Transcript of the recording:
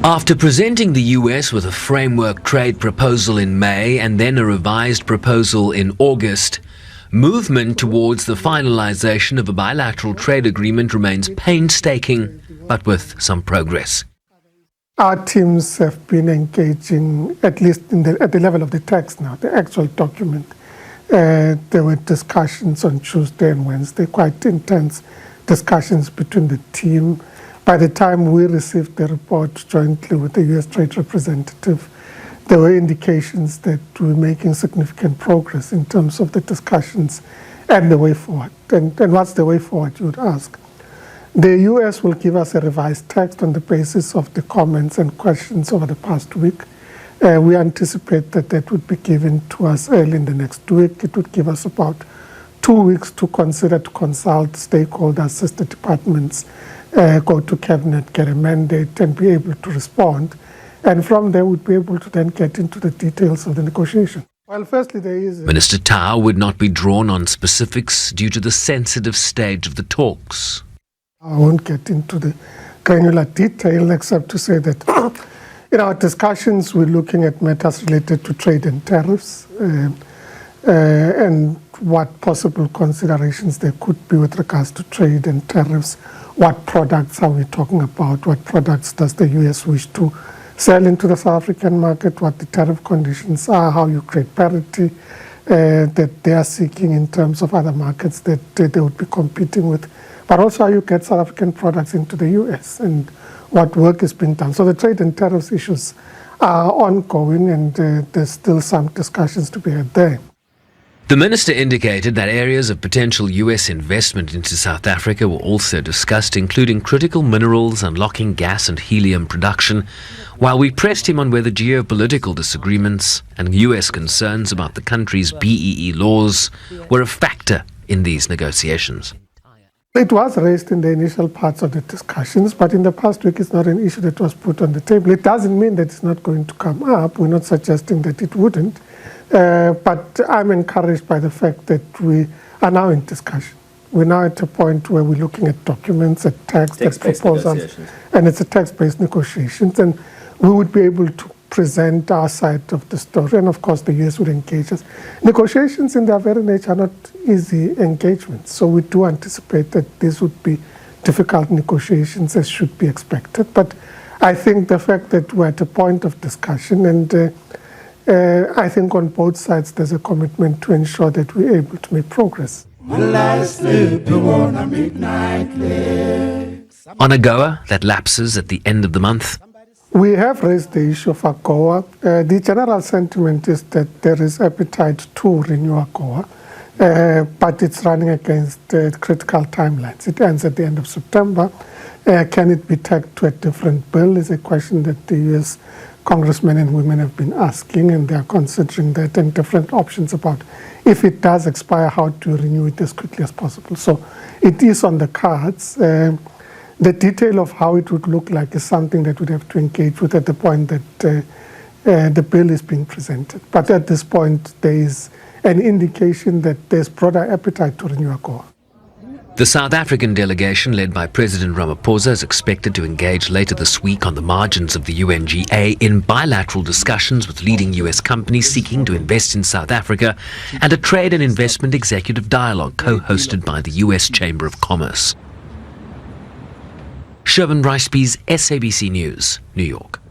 After presenting the US with a framework trade proposal in May and then a revised proposal in August, movement towards the finalization of a bilateral trade agreement remains painstaking, but with some progress. Our teams have been engaging, at least at the level of the text now, the actual document. There were discussions on Tuesday and Wednesday, quite intense discussions between the team. By the time we received the report jointly with the U.S. Trade Representative, there were indications that we were making significant progress in terms of the discussions and the way forward. And what's the way forward, you would ask? The U.S. will give us a revised text on the basis of the comments and questions over the past week. We anticipate that that would be given to us early in the next week. It would give us about 2 weeks to consider, to consult stakeholders, sister departments, go to cabinet, get a mandate, and be able to respond. And from there, we'd be able to then get into the details of the negotiation. Well, firstly, there is... Minister Tau would not be drawn on specifics due to the sensitive stage of the talks. I won't get into the granular detail except to say that in our discussions, we're looking at matters related to trade and tariffs and what possible considerations there could be with regards to trade and tariffs. What products are we talking about? What products does the U.S. wish to sell into the South African market? What the tariff conditions are? How you create parity that they are seeking in terms of other markets that they would be competing with? But also how you get South African products into the U.S. and what work is being done. So the trade and tariffs issues are ongoing, and there's still some discussions to be had there. The minister indicated that areas of potential U.S. investment into South Africa were also discussed, including critical minerals, unlocking gas and helium production, while we pressed him on whether geopolitical disagreements and U.S. concerns about the country's BEE laws were a factor in these negotiations. It was raised in the initial parts of the discussions, but in the past week it's not an issue that was put on the table. It doesn't mean that it's not going to come up. We're not suggesting that it wouldn't. But I'm encouraged by the fact that we are now in discussion. We're now at a point where we're looking at documents, at text, at proposals, and it's a text-based negotiations. And we would be able to present our side of the story, and of course the US would engage us. Negotiations in their very nature are not easy engagements, so we do anticipate that these would be difficult negotiations, as should be expected. But I think the fact that we're at a point of discussion, and I think on both sides there's a commitment to ensure that we're able to make progress. On AGOA that lapses at the end of the month, we have raised the issue of AGOA. The general sentiment is that there is appetite to renew AGOA, but it's running against critical timelines. It ends at the end of September. Can it be tagged to a different bill is a question that the U.S. congressmen and women have been asking, and they are considering that and different options about if it does expire, how to renew it as quickly as possible. So it is on the cards. The detail of how it would look like is something that we'd have to engage with at the point that the bill is being presented. But at this point, there is an indication that there's broader appetite to renew AGOA. The South African delegation, led by President Ramaphosa, is expected to engage later this week on the margins of the UNGA in bilateral discussions with leading U.S. companies seeking to invest in South Africa and a trade and investment executive dialogue co-hosted by the U.S. Chamber of Commerce. Sherwin Riceby's SABC News, New York.